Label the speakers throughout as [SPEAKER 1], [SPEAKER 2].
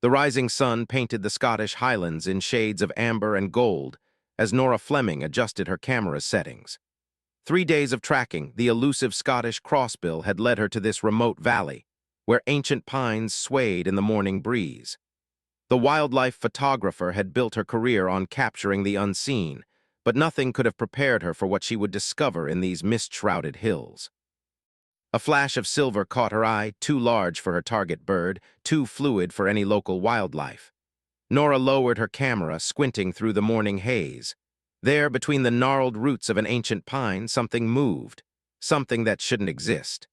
[SPEAKER 1] The rising sun painted the Scottish Highlands in shades of amber and gold as Nora Fleming adjusted her camera's settings. 3 days of tracking, the elusive Scottish crossbill had led her to this remote valley, where ancient pines swayed in the morning breeze. The wildlife photographer had built her career on capturing the unseen, but nothing could have prepared her for what she would discover in these mist-shrouded hills. A flash of silver caught her eye, too large for her target bird, too fluid for any local wildlife. Nora lowered her camera, squinting through the morning haze. There, between the gnarled roots of an ancient pine, something moved, something that shouldn't exist.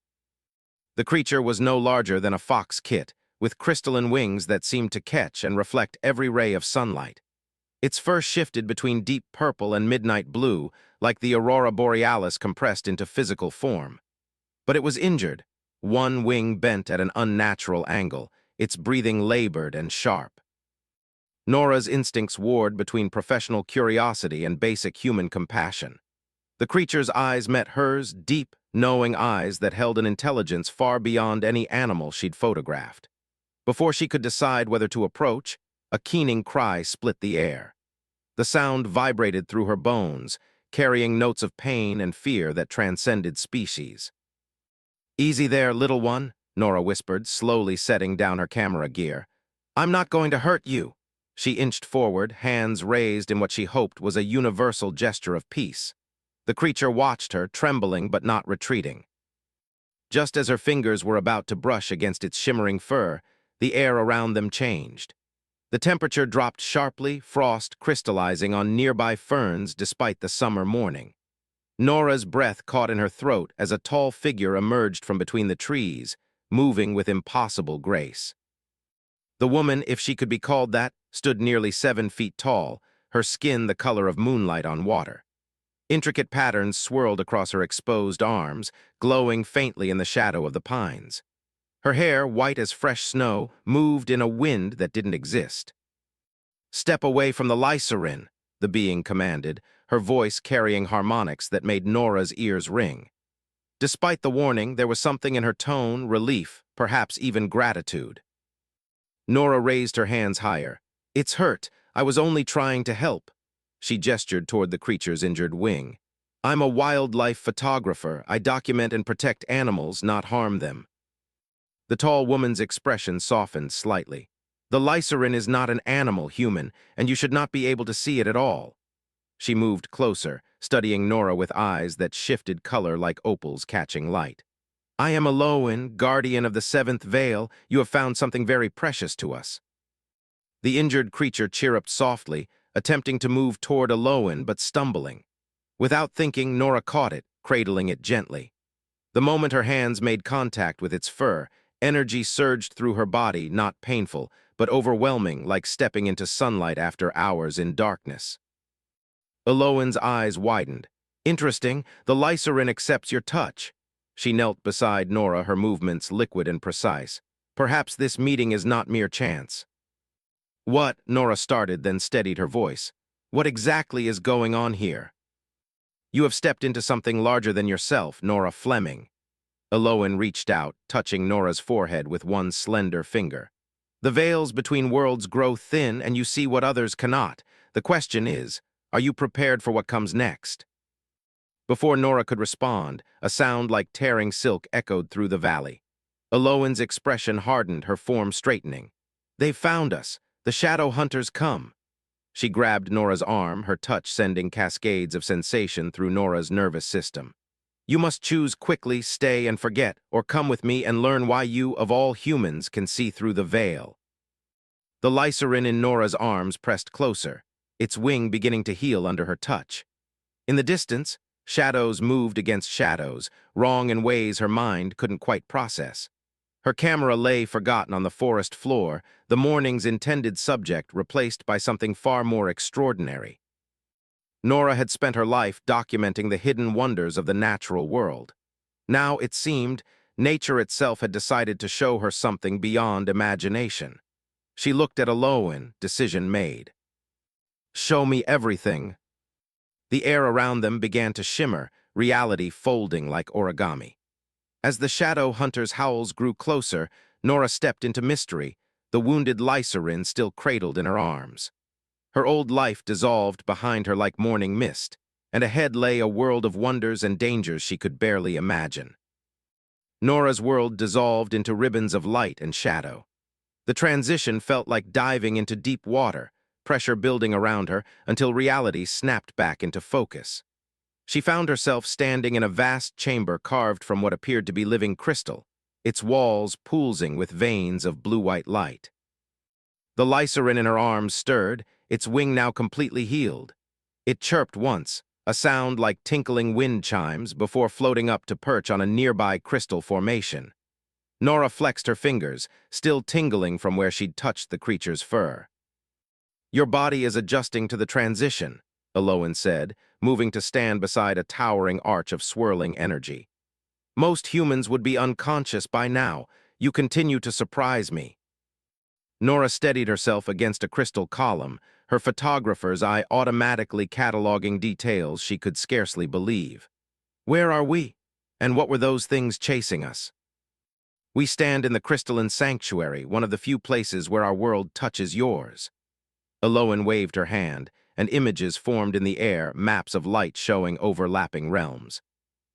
[SPEAKER 1] The creature was no larger than a fox kit, with crystalline wings that seemed to catch and reflect every ray of sunlight. Its fur shifted between deep purple and midnight blue, like the aurora borealis compressed into physical form. But it was injured, one wing bent at an unnatural angle, its breathing labored and sharp. Nora's instincts warred between professional curiosity and basic human compassion. The creature's eyes met hers, deep, knowing eyes that held an intelligence far beyond any animal she'd photographed. Before she could decide whether to approach, a keening cry split the air. The sound vibrated through her bones, carrying notes of pain and fear that transcended species. "Easy there, little one," Nora whispered, slowly setting down her camera gear. "I'm not going to hurt you." She inched forward, hands raised in what she hoped was a universal gesture of peace. The creature watched her, trembling but not retreating. Just as her fingers were about to brush against its shimmering fur, the air around them changed. The temperature dropped sharply, frost crystallizing on nearby ferns despite the summer morning. Nora's breath caught in her throat as a tall figure emerged from between the trees, moving with impossible grace. The woman, if she could be called that, stood nearly 7 feet tall, her skin the color of moonlight on water. Intricate patterns swirled across her exposed arms, glowing faintly in the shadow of the pines. Her hair, white as fresh snow, moved in a wind that didn't exist. "Step away from the lycerin," the being commanded, her voice carrying harmonics that made Nora's ears ring. Despite the warning, there was something in her tone, relief, perhaps even gratitude. Nora raised her hands higher. "It's hurt. I was only trying to help." She gestured toward the creature's injured wing. "I'm a wildlife photographer. I document and protect animals, not harm them." The tall woman's expression softened slightly. "The lycerin is not an animal, human, and you should not be able to see it at all." She moved closer, studying Nora with eyes that shifted color like opals catching light. "I am Elowen, guardian of the seventh veil. You have found something very precious to us." The injured creature chirruped softly, attempting to move toward Elowen but stumbling. Without thinking, Nora caught it, cradling it gently. The moment her hands made contact with its fur, energy surged through her body, not painful, but overwhelming, like stepping into sunlight after hours in darkness. Elowen's eyes widened. "Interesting, the lycerin accepts your touch." She knelt beside Nora, her movements liquid and precise. "Perhaps this meeting is not mere chance." "What?" Nora started, then steadied her voice. "What exactly is going on here?" "You have stepped into something larger than yourself, Nora Fleming." Elowen reached out, touching Nora's forehead with one slender finger. "The veils between worlds grow thin, and you see what others cannot. The question is, are you prepared for what comes next?" Before Nora could respond, a sound like tearing silk echoed through the valley. Elowen's expression hardened, her form straightening. "They've found us. The shadow hunters come." She grabbed Nora's arm, her touch sending cascades of sensation through Nora's nervous system. "You must choose quickly, stay and forget, or come with me and learn why you, of all humans, can see through the veil." The lycerin in Nora's arms pressed closer, its wing beginning to heal under her touch. In the distance, shadows moved against shadows, wrong in ways her mind couldn't quite process. Her camera lay forgotten on the forest floor, the morning's intended subject replaced by something far more extraordinary. Nora had spent her life documenting the hidden wonders of the natural world. Now, it seemed, nature itself had decided to show her something beyond imagination. She looked at Elowen, decision made. "Show me everything." The air around them began to shimmer, reality folding like origami. As the shadow hunter's howls grew closer, Nora stepped into mystery, the wounded Lycerin still cradled in her arms. Her old life dissolved behind her like morning mist, and ahead lay a world of wonders and dangers she could barely imagine. Nora's world dissolved into ribbons of light and shadow. The transition felt like diving into deep water, pressure building around her until reality snapped back into focus. She found herself standing in a vast chamber carved from what appeared to be living crystal, its walls pulsing with veins of blue-white light. The Lycerin in her arms stirred, its wing now completely healed. It chirped once, a sound like tinkling wind chimes, before floating up to perch on a nearby crystal formation. Nora flexed her fingers, still tingling from where she'd touched the creature's fur. "Your body is adjusting to the transition," Alolan said, moving to stand beside a towering arch of swirling energy. "Most humans would be unconscious by now. You continue to surprise me." Nora steadied herself against a crystal column, her photographer's eye automatically cataloging details she could scarcely believe. "Where are we? And what were those things chasing us?" "We stand in the crystalline sanctuary, one of the few places where our world touches yours." Alolan waved her hand, and images formed in the air, maps of light showing overlapping realms.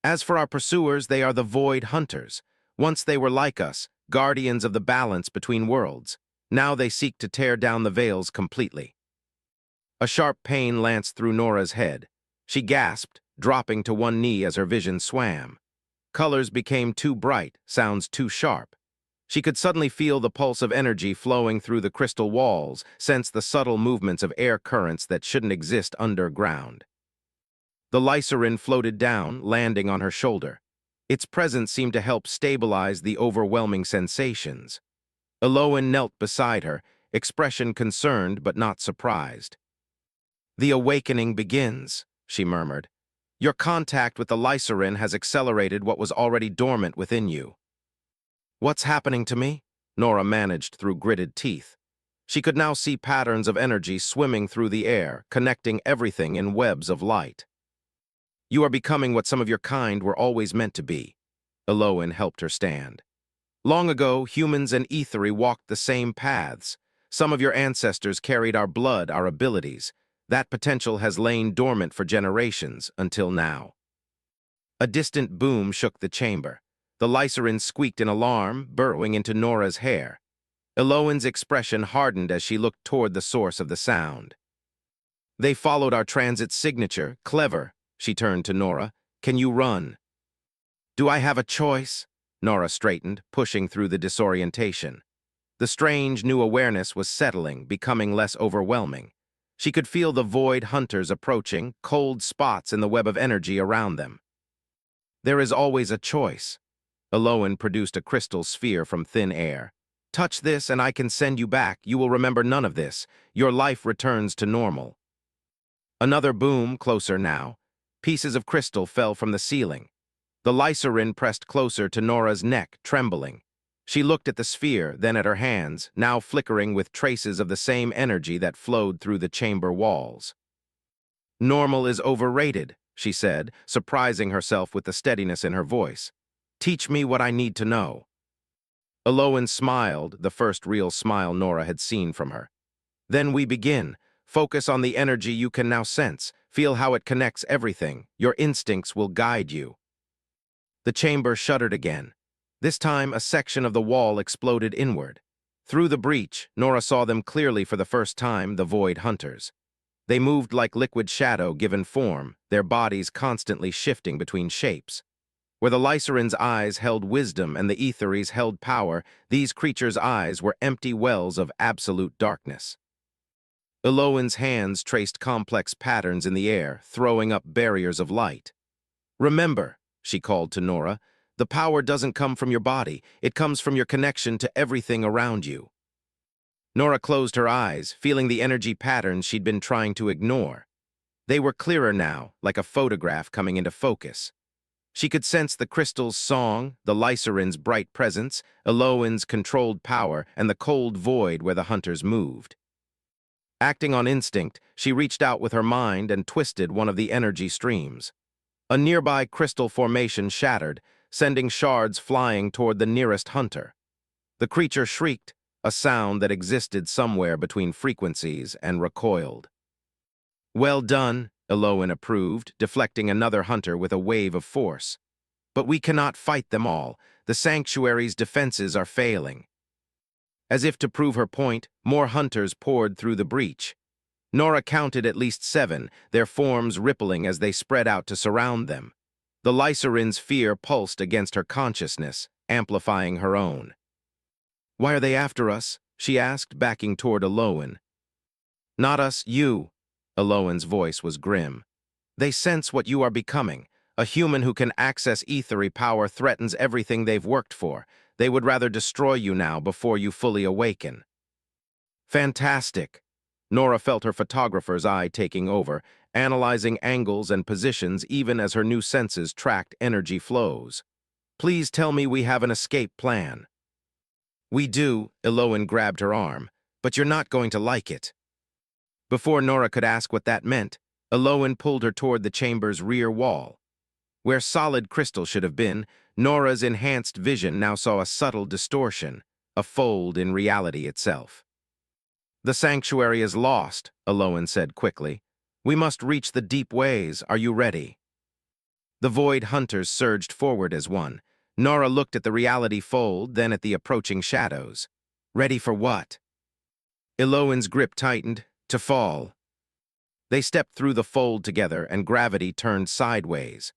[SPEAKER 1] "As for our pursuers, they are the Void Hunters. Once they were like us, guardians of the balance between worlds. Now they seek to tear down the veils completely." A sharp pain lanced through Nora's head. She gasped, dropping to one knee as her vision swam. Colors became too bright, sounds too sharp. She could suddenly feel the pulse of energy flowing through the crystal walls, sense the subtle movements of air currents that shouldn't exist underground. The Lycerin floated down, landing on her shoulder. Its presence seemed to help stabilize the overwhelming sensations. Alolan knelt beside her, expression concerned but not surprised. "The awakening begins," she murmured. "Your contact with the Lycerin has accelerated what was already dormant within you." "What's happening to me?" Nora managed through gritted teeth. She could now see patterns of energy swimming through the air, connecting everything in webs of light. "You are becoming what some of your kind were always meant to be." Alolan helped her stand. "Long ago, humans and Aethery walked the same paths. Some of your ancestors carried our blood, our abilities. That potential has lain dormant for generations, until now." A distant boom shook the chamber. The Lycerin squeaked in alarm, burrowing into Nora's hair. Alolan's expression hardened as she looked toward the source of the sound. "They followed our transit signature. Clever." She turned to Nora. "Can you run?" "Do I have a choice?" Nora straightened, pushing through the disorientation. The strange new awareness was settling, becoming less overwhelming. She could feel the Void Hunters approaching, cold spots in the web of energy around them. "There is always a choice." Alolan produced a crystal sphere from thin air. "Touch this and I can send you back. You will remember none of this. Your life returns to normal." Another boom, closer now. Pieces of crystal fell from the ceiling. The Lycerin pressed closer to Nora's neck, trembling. She looked at the sphere, then at her hands, now flickering with traces of the same energy that flowed through the chamber walls. "Normal is overrated," she said, surprising herself with the steadiness in her voice. "Teach me what I need to know." Alolan smiled, the first real smile Nora had seen from her. "Then we begin. Focus on the energy you can now sense. Feel how it connects everything. Your instincts will guide you." The chamber shuddered again. This time, a section of the wall exploded inward. Through the breach, Nora saw them clearly for the first time, the Void Hunters. They moved like liquid shadow given form, their bodies constantly shifting between shapes. Where the Lycerin's eyes held wisdom and the Aethery's held power, these creatures' eyes were empty wells of absolute darkness. Alolan's hands traced complex patterns in the air, throwing up barriers of light. "Remember," she called to Nora, "the power doesn't come from your body, it comes from your connection to everything around you." Nora closed her eyes, feeling the energy patterns she'd been trying to ignore. They were clearer now, like a photograph coming into focus. She could sense the crystal's song, the Lycerin's bright presence, Alolan's controlled power, and the cold void where the hunters moved. Acting on instinct, she reached out with her mind and twisted one of the energy streams. A nearby crystal formation shattered, sending shards flying toward the nearest hunter. The creature shrieked, a sound that existed somewhere between frequencies and recoiled. "Well done," Eloin approved, deflecting another hunter with a wave of force. "But we cannot fight them all. The sanctuary's defenses are failing." As if to prove her point, more hunters poured through the breach. Nora counted at least 7, their forms rippling as they spread out to surround them. The Lycerin's fear pulsed against her consciousness, amplifying her own. "Why are they after us?" she asked, backing toward Eloin. "Not us, you." Eloin's voice was grim. "They sense what you are becoming. A human who can access ethery power threatens everything they've worked for. They would rather destroy you now before you fully awaken." "Fantastic." Nora felt her photographer's eye taking over, analyzing angles and positions even as her new senses tracked energy flows. "Please tell me we have an escape plan." "We do," Eloin grabbed her arm, "but you're not going to like it." Before Nora could ask what that meant, Eloin pulled her toward the chamber's rear wall. Where solid crystal should have been, Nora's enhanced vision now saw a subtle distortion, a fold in reality itself. "The sanctuary is lost," Eloin said quickly. "We must reach the deep ways. Are you ready?" The void hunters surged forward as one. Nora looked at the reality fold, then at the approaching shadows. "Ready for what?" Eloin's grip tightened. "To fall." They stepped through the fold together, and gravity turned sideways.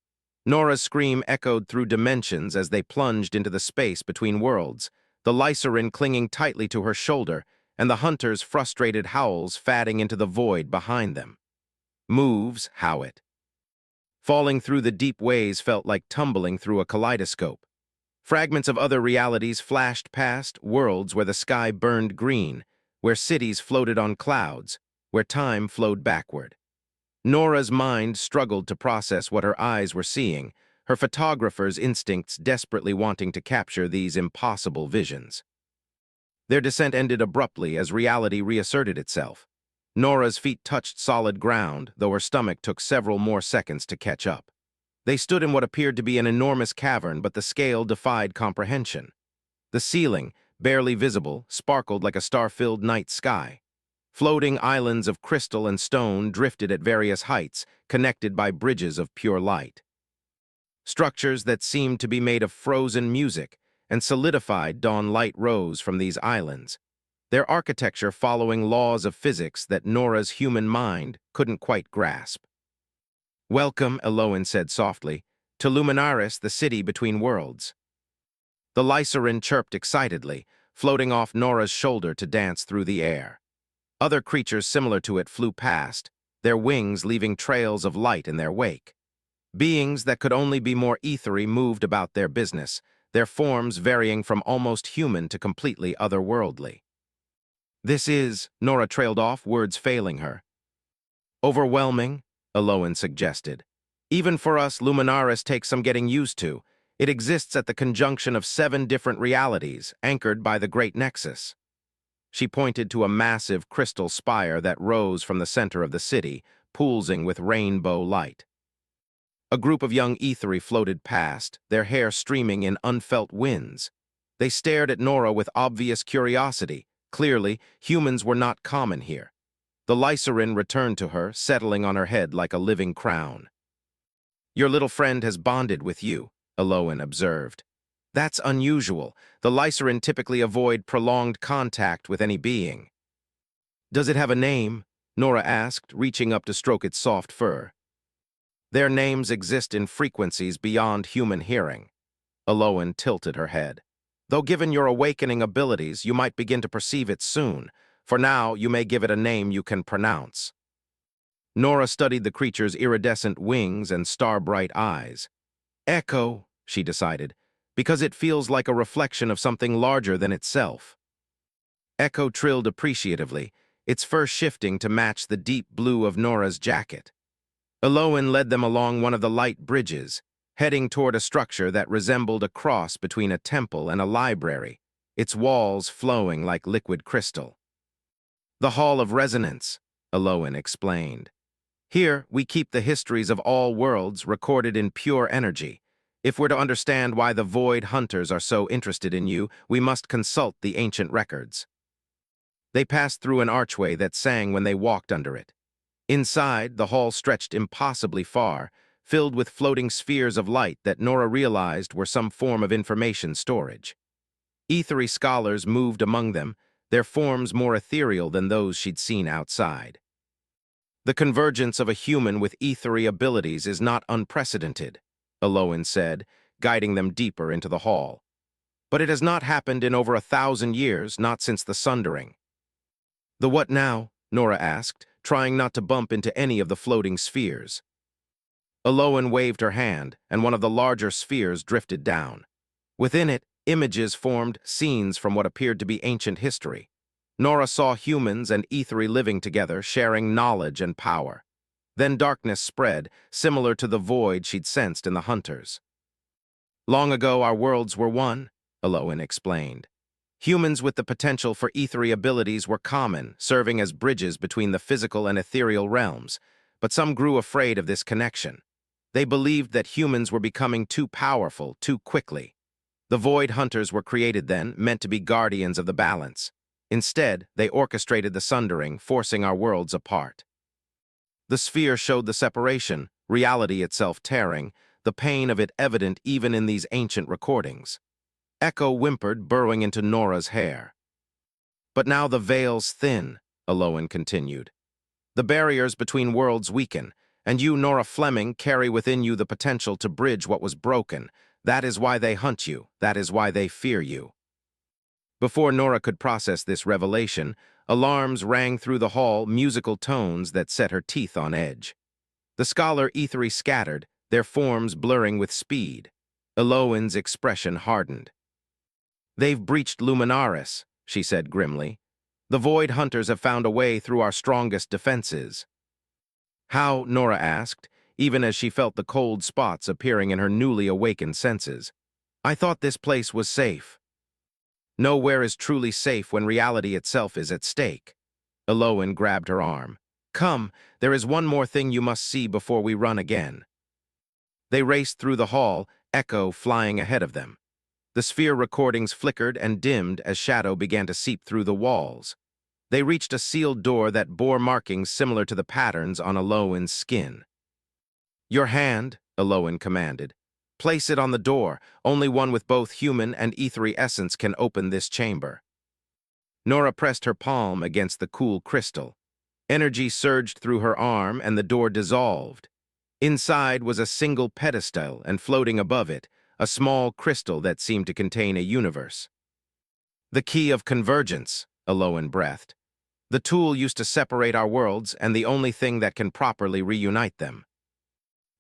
[SPEAKER 1] Nora's scream echoed through dimensions as they plunged into the space between worlds, the Lycerin clinging tightly to her shoulder, and the hunters' frustrated howls fading into the void behind them. "Moves, Howitt." Falling through the deep ways felt like tumbling through a kaleidoscope. Fragments of other realities flashed past, worlds where the sky burned green, where cities floated on clouds, where time flowed backward. Nora's mind struggled to process what her eyes were seeing, her photographer's instincts desperately wanting to capture these impossible visions. Their descent ended abruptly as reality reasserted itself. Nora's feet touched solid ground, though her stomach took several more seconds to catch up. They stood in what appeared to be an enormous cavern, but the scale defied comprehension. The ceiling, barely visible, sparkled like a star-filled night sky. Floating islands of crystal and stone drifted at various heights, connected by bridges of pure light. Structures that seemed to be made of frozen music and solidified dawn light rose from these islands, their architecture following laws of physics that Nora's human mind couldn't quite grasp. "Welcome," Eloin said softly, "to Luminaris, the city between worlds." The Lycerin chirped excitedly, floating off Nora's shoulder to dance through the air. Other creatures similar to it flew past, their wings leaving trails of light in their wake. Beings that could only be more ethery moved about their business, their forms varying from almost human to completely otherworldly. "This is," Nora trailed off, words failing her. "Overwhelming," Eloin suggested. "Even for us, Luminaris takes some getting used to. It exists at the conjunction of 7 different realities, anchored by the Great Nexus." She pointed to a massive crystal spire that rose from the center of the city, pulsing with rainbow light. A group of young ethery floated past, their hair streaming in unfelt winds. They stared at Nora with obvious curiosity. Clearly, humans were not common here. The Lycerin returned to her, settling on her head like a living crown. "Your little friend has bonded with you," Eloin observed. "That's unusual. The Lycerin typically avoid prolonged contact with any being." "Does it have a name?" Nora asked, reaching up to stroke its soft fur. "Their names exist in frequencies beyond human hearing." Eloin tilted her head. "Though given your awakening abilities, you might begin to perceive it soon. For now, you may give it a name you can pronounce." Nora studied the creature's iridescent wings and star-bright eyes. "Echo," she decided, "because it feels like a reflection of something larger than itself." Echo trilled appreciatively, its fur shifting to match the deep blue of Nora's jacket. Eloin led them along one of the light bridges, heading toward a structure that resembled a cross between a temple and a library, its walls flowing like liquid crystal. "The Hall of Resonance," Eloin explained. "Here, we keep the histories of all worlds recorded in pure energy. If we're to understand why the Void Hunters are so interested in you, we must consult the ancient records." They passed through an archway that sang when they walked under it. Inside, the hall stretched impossibly far, filled with floating spheres of light that Nora realized were some form of information storage. Ethery scholars moved among them, their forms more ethereal than those she'd seen outside. The convergence of a human with ethery abilities is not unprecedented, Aloan said, guiding them deeper into the hall. But it has not happened in over 1,000 years, not since the Sundering. The what now? Nora asked, trying not to bump into any of the floating spheres. Aloan waved her hand, and one of the larger spheres drifted down. Within it, images formed, scenes from what appeared to be ancient history. Nora saw humans and ethery living together, sharing knowledge and power. Then darkness spread, similar to the void she'd sensed in the hunters. Long ago our worlds were one, Aloan explained. Humans with the potential for ethery abilities were common, serving as bridges between the physical and ethereal realms, but some grew afraid of this connection. They believed that humans were becoming too powerful, too quickly. The Void Hunters were created then, meant to be guardians of the balance. Instead, they orchestrated the sundering, forcing our worlds apart. The sphere showed the separation, reality itself tearing, the pain of it evident even in these ancient recordings. Echo whimpered, burrowing into Nora's hair. But now the veil's thin, Aloan continued. The barriers between worlds weaken, and you, Nora Fleming, carry within you the potential to bridge what was broken. That is why they hunt you. That is why they fear you. Before Nora could process this revelation, alarms rang through the hall, musical tones that set her teeth on edge. The scholar ethery scattered, their forms blurring with speed. Aloan's expression hardened. They've breached Luminaris, she said grimly. The Void Hunters have found a way through our strongest defenses. How? Nora asked, even as she felt the cold spots appearing in her newly awakened senses. I thought this place was safe. Nowhere is truly safe when reality itself is at stake. Aloan grabbed her arm. Come, there is one more thing you must see before we run again. They raced through the hall, Echo flying ahead of them. The sphere recordings flickered and dimmed as shadow began to seep through the walls. They reached a sealed door that bore markings similar to the patterns on Aloan's skin. Your hand, Aloan commanded. Place it on the door. Only one with both human and ethery essence can open this chamber. Nora pressed her palm against the cool crystal. Energy surged through her arm and the door dissolved. Inside was a single pedestal, and floating above it, a small crystal that seemed to contain a universe. The key of convergence, Aloan breathed. The tool used to separate our worlds and the only thing that can properly reunite them.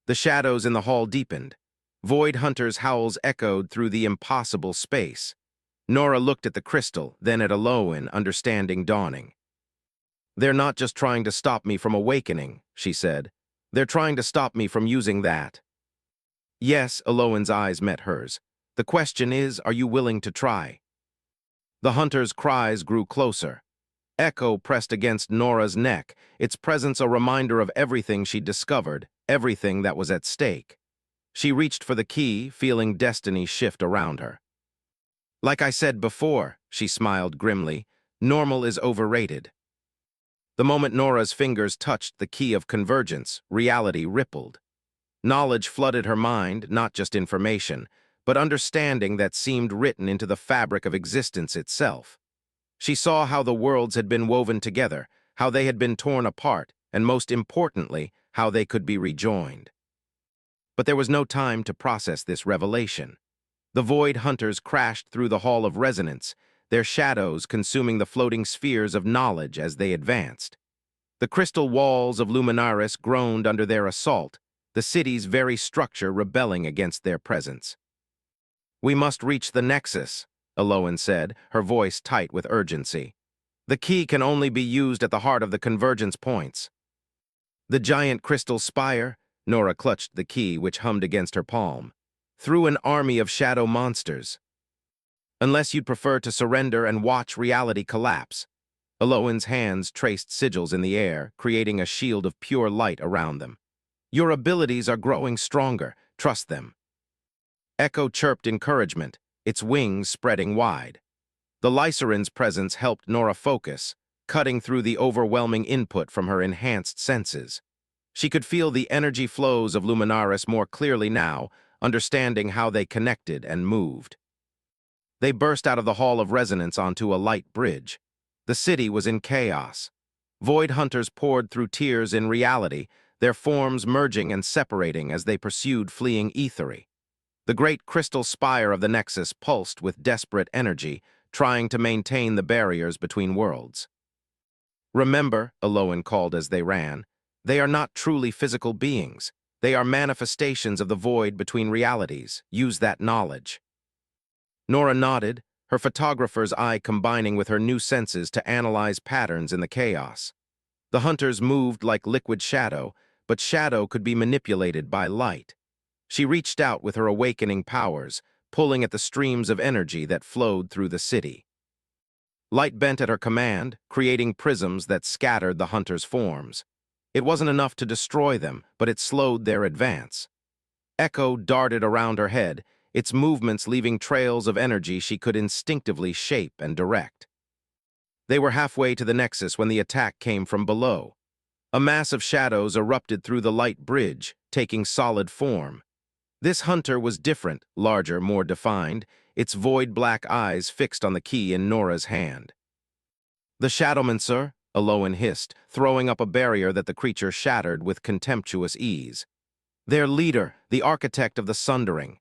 [SPEAKER 1] The shadows in the hall deepened. Void Hunters' howls echoed through the impossible space. Nora looked at the crystal, then at Aloan, understanding dawning. They're not just trying to stop me from awakening, she said. They're trying to stop me from using that. Yes, Aloan's eyes met hers. The question is, are you willing to try? The Hunter's cries grew closer. Echo pressed against Nora's neck, its presence a reminder of everything she'd discovered, everything that was at stake. She reached for the key, feeling destiny shift around her. Like I said before, she smiled grimly, normal is overrated. The moment Nora's fingers touched the key of convergence, reality rippled. Knowledge flooded her mind, not just information, but understanding that seemed written into the fabric of existence itself. She saw how the worlds had been woven together, how they had been torn apart, and most importantly, how they could be rejoined. But there was no time to process this revelation. The Void Hunters crashed through the Hall of Resonance, their shadows consuming the floating spheres of knowledge as they advanced. The crystal walls of Luminaris groaned under their assault, the city's very structure rebelling against their presence. We must reach the Nexus, Aloan said, her voice tight with urgency. The key can only be used at the heart of the convergence points. The giant crystal spire, Nora clutched the key which hummed against her palm. Through an army of shadow monsters. Unless you'd prefer to surrender and watch reality collapse. Aloan's hands traced sigils in the air, creating a shield of pure light around them. Your abilities are growing stronger. Trust them. Echo chirped encouragement, its wings spreading wide. The Lyceren's presence helped Nora focus, cutting through the overwhelming input from her enhanced senses. She could feel the energy flows of Luminaris more clearly now, understanding how they connected and moved. They burst out of the Hall of Resonance onto a light bridge. The city was in chaos. Void hunters poured through tears in reality, their forms merging and separating as they pursued fleeing ethery. The great crystal spire of the Nexus pulsed with desperate energy, trying to maintain the barriers between worlds. Remember, Eloan called as they ran, they are not truly physical beings. They are manifestations of the void between realities. Use that knowledge. Nora nodded, her photographer's eye combining with her new senses to analyze patterns in the chaos. The hunters moved like liquid shadow, but shadow could be manipulated by light. She reached out with her awakening powers, pulling at the streams of energy that flowed through the city. Light bent at her command, creating prisms that scattered the hunters' forms. It wasn't enough to destroy them, but it slowed their advance. Echo darted around her head, its movements leaving trails of energy she could instinctively shape and direct. They were halfway to the Nexus when the attack came from below. A mass of shadows erupted through the light bridge, taking solid form. This hunter was different, larger, more defined, its void black eyes fixed on the key in Nora's hand. "The Shadowmancer," Eloan hissed, throwing up a barrier that the creature shattered with contemptuous ease. "Their leader, the architect of the Sundering."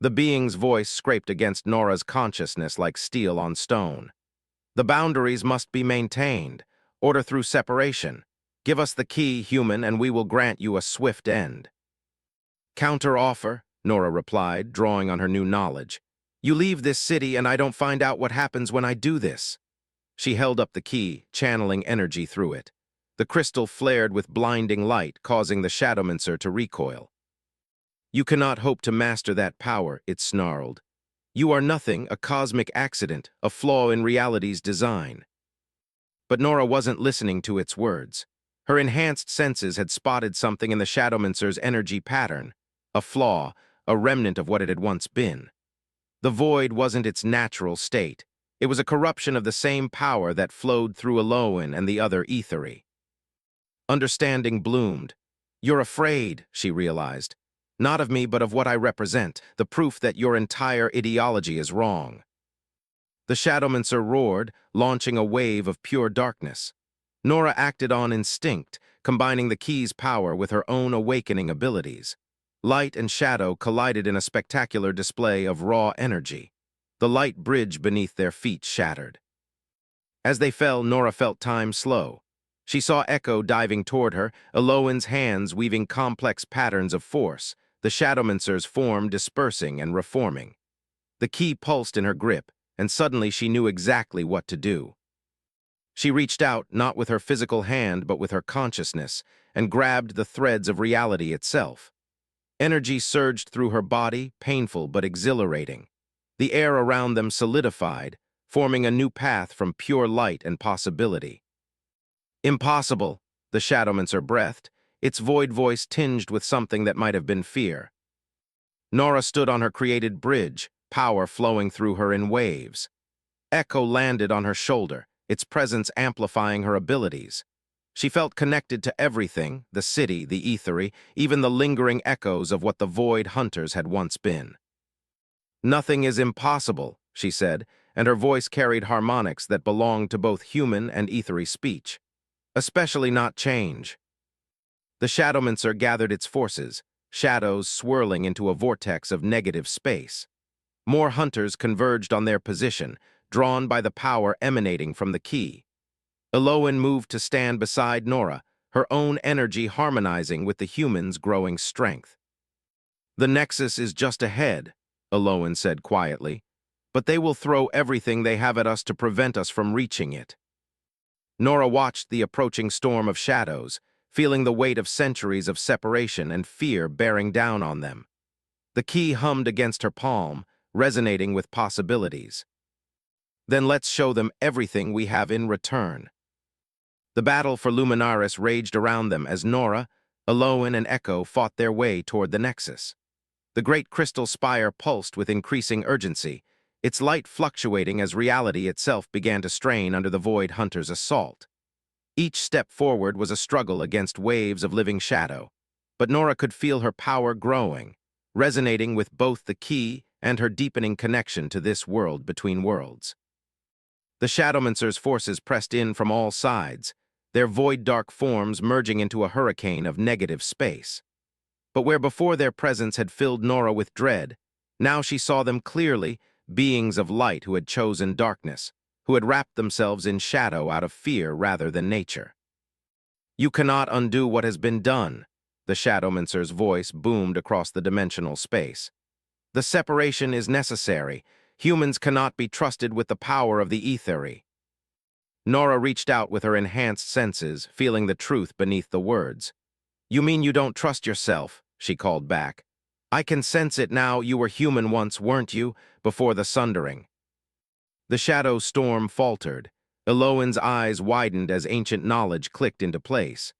[SPEAKER 1] The being's voice scraped against Nora's consciousness like steel on stone. "The boundaries must be maintained. Order through separation. Give us the key, human, and we will grant you a swift end." "Counter-offer," Nora replied, drawing on her new knowledge. "You leave this city and I don't find out what happens when I do this." She held up the key, channeling energy through it. The crystal flared with blinding light, causing the Shadowmancer to recoil. "You cannot hope to master that power," it snarled. "You are nothing, a cosmic accident, a flaw in reality's design." But Nora wasn't listening to its words. Her enhanced senses had spotted something in the Shadowmancer's energy pattern, a flaw, a remnant of what it had once been. The void wasn't its natural state. It was a corruption of the same power that flowed through Eloan and the other ethery. Understanding bloomed. "You're afraid," she realized. "Not of me, but of what I represent, the proof that your entire ideology is wrong." The Shadowmancer roared, launching a wave of pure darkness. Nora acted on instinct, combining the key's power with her own awakening abilities. Light and shadow collided in a spectacular display of raw energy. The light bridge beneath their feet shattered. As they fell, Nora felt time slow. She saw Echo diving toward her, Eloan's hands weaving complex patterns of force, the Shadowmancer's form dispersing and reforming. The key pulsed in her grip, and suddenly she knew exactly what to do. She reached out, not with her physical hand but with her consciousness, and grabbed the threads of reality itself. Energy surged through her body, painful but exhilarating. The air around them solidified, forming a new path from pure light and possibility. "Impossible," the Shadowmancer breathed, its void voice tinged with something that might have been fear. Nora stood on her created bridge, power flowing through her in waves. Echo landed on her shoulder, its presence amplifying her abilities. She felt connected to everything, the city, the ethery, even the lingering echoes of what the void hunters had once been. "Nothing is impossible," she said, and her voice carried harmonics that belonged to both human and ethery speech. "Especially not change." The Shadowmancer gathered its forces, shadows swirling into a vortex of negative space. More hunters converged on their position, drawn by the power emanating from the key. Eloan moved to stand beside Nora, her own energy harmonizing with the humans' growing strength. "The Nexus is just ahead," Eloan said quietly, "but they will throw everything they have at us to prevent us from reaching it." Nora watched the approaching storm of shadows, feeling the weight of centuries of separation and fear bearing down on them. The key hummed against her palm, resonating with possibilities. "Then let's show them everything we have in return." The battle for Luminaris raged around them as Nora, Eloan, and Echo fought their way toward the Nexus. The great crystal spire pulsed with increasing urgency, its light fluctuating as reality itself began to strain under the Void Hunter's assault. Each step forward was a struggle against waves of living shadow, but Nora could feel her power growing, resonating with both the key and her deepening connection to this world between worlds. The Shadowmancer's forces pressed in from all sides, their void-dark forms merging into a hurricane of negative space. But where before their presence had filled Nora with dread, now she saw them clearly, beings of light who had chosen darkness, who had wrapped themselves in shadow out of fear rather than nature. "You cannot undo what has been done," the Shadowmancer's voice boomed across the dimensional space. "The separation is necessary. Humans cannot be trusted with the power of the Aethery." Nora reached out with her enhanced senses, feeling the truth beneath the words. "You mean you don't trust yourself?" she called back. "I can sense it now. You were human once, weren't you, before the sundering?" The shadow storm faltered. Eloin's eyes widened as ancient knowledge clicked into place.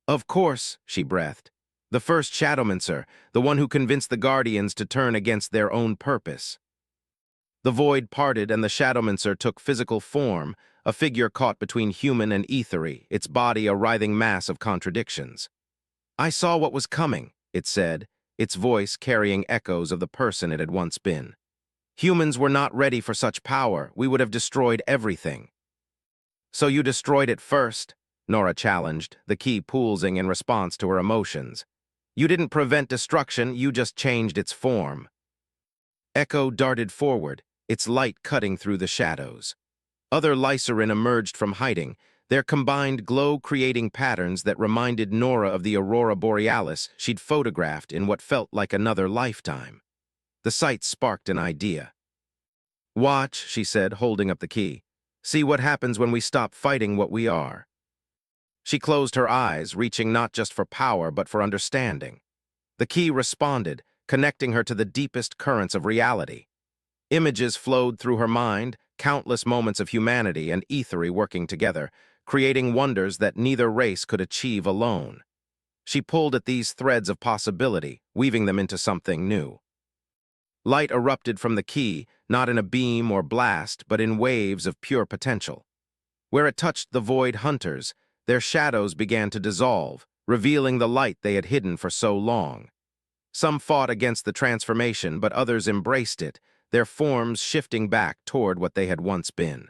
[SPEAKER 1] "Of course," she breathed. "The first Shadowmancer, the one who convinced the Guardians to turn against their own purpose." The void parted and the Shadowmancer took physical form, a figure caught between human and Aethery, its body a writhing mass of contradictions. "I saw what was coming," it said, its voice carrying echoes of the person it had once been. "Humans were not ready for such power. We would have destroyed everything." "So you destroyed it first?" Nora challenged, the key pulsing in response to her emotions. "You didn't prevent destruction, you just changed its form." Echo darted forward, its light cutting through the shadows. Other Lycerin emerged from hiding, their combined glow creating patterns that reminded Nora of the aurora borealis she'd photographed in what felt like another lifetime. The sight sparked an idea. "Watch," she said, holding up the key. "See what happens when we stop fighting what we are." She closed her eyes, reaching not just for power but for understanding. The key responded, connecting her to the deepest currents of reality. Images flowed through her mind, countless moments of humanity and Aethery working together, creating wonders that neither race could achieve alone. She pulled at these threads of possibility, weaving them into something new. Light erupted from the key, not in a beam or blast, but in waves of pure potential. Where it touched the Void Hunters, their shadows began to dissolve, revealing the light they had hidden for so long. Some fought against the transformation, but others embraced it, their forms shifting back toward what they had once been.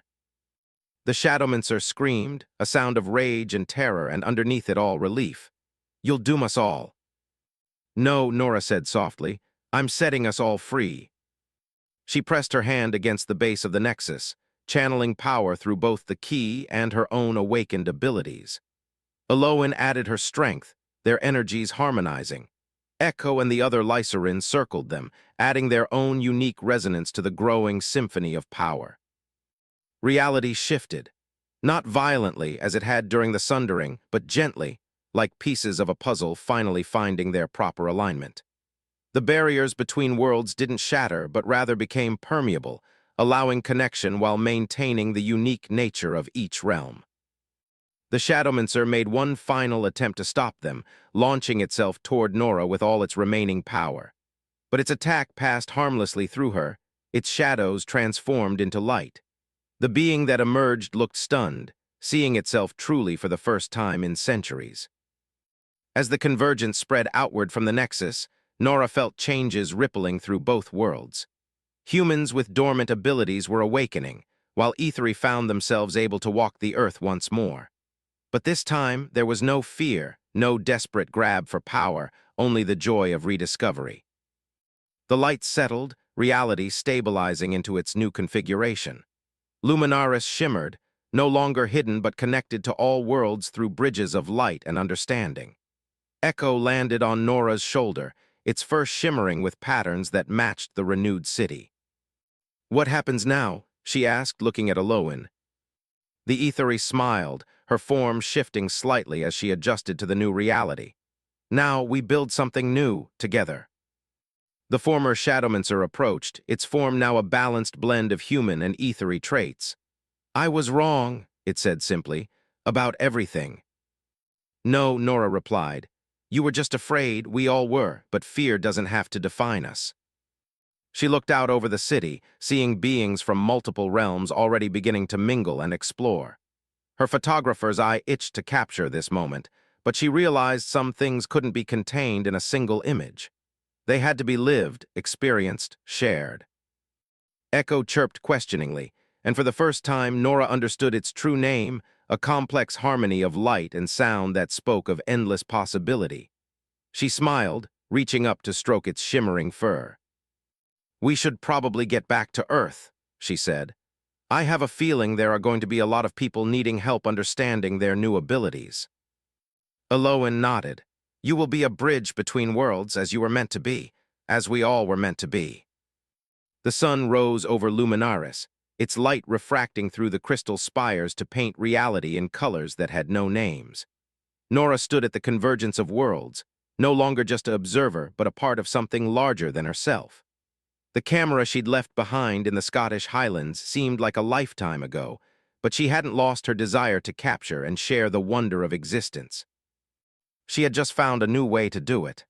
[SPEAKER 1] The Shadowmancer screamed, a sound of rage and terror, and underneath it all relief. "You'll doom us all." "No," Nora said softly. "I'm setting us all free." She pressed her hand against the base of the nexus, channeling power through both the key and her own awakened abilities. Eloin added her strength, their energies harmonizing. Echo and the other Lycerin circled them, adding their own unique resonance to the growing symphony of power. Reality shifted, not violently as it had during the sundering, but gently, like pieces of a puzzle finally finding their proper alignment. The barriers between worlds didn't shatter, but rather became permeable, allowing connection while maintaining the unique nature of each realm. The Shadowmancer made one final attempt to stop them, launching itself toward Nora with all its remaining power. But its attack passed harmlessly through her, its shadows transformed into light. The being that emerged looked stunned, seeing itself truly for the first time in centuries. As the convergence spread outward from the nexus, Nora felt changes rippling through both worlds. Humans with dormant abilities were awakening, while Aethery found themselves able to walk the earth once more. But this time, there was no fear, no desperate grab for power, only the joy of rediscovery. The light settled, reality stabilizing into its new configuration. Luminaris shimmered, no longer hidden but connected to all worlds through bridges of light and understanding. Echo landed on Nora's shoulder, its fur shimmering with patterns that matched the renewed city. "What happens now?" she asked, looking at Eloin. The Aethery smiled, her form shifting slightly as she adjusted to the new reality. "Now we build something new, together." The former Shadowmancer approached, its form now a balanced blend of human and Aethery traits. "I was wrong," it said simply, "about everything." "No," Nora replied. "You were just afraid, we all were, but fear doesn't have to define us." She looked out over the city, seeing beings from multiple realms already beginning to mingle and explore. Her photographer's eye itched to capture this moment, but she realized some things couldn't be contained in a single image. They had to be lived, experienced, shared. Echo chirped questioningly, and for the first time Nora understood its true name, a complex harmony of light and sound that spoke of endless possibility. She smiled, reaching up to stroke its shimmering fur. "We should probably get back to Earth," she said. "I have a feeling there are going to be a lot of people needing help understanding their new abilities." Eloan nodded. "You will be a bridge between worlds, as you were meant to be, as we all were meant to be." The sun rose over Luminaris, its light refracting through the crystal spires to paint reality in colors that had no names. Nora stood at the convergence of worlds, no longer just an observer, but a part of something larger than herself. The camera she'd left behind in the Scottish Highlands seemed like a lifetime ago, but she hadn't lost her desire to capture and share the wonder of existence. She had just found a new way to do it.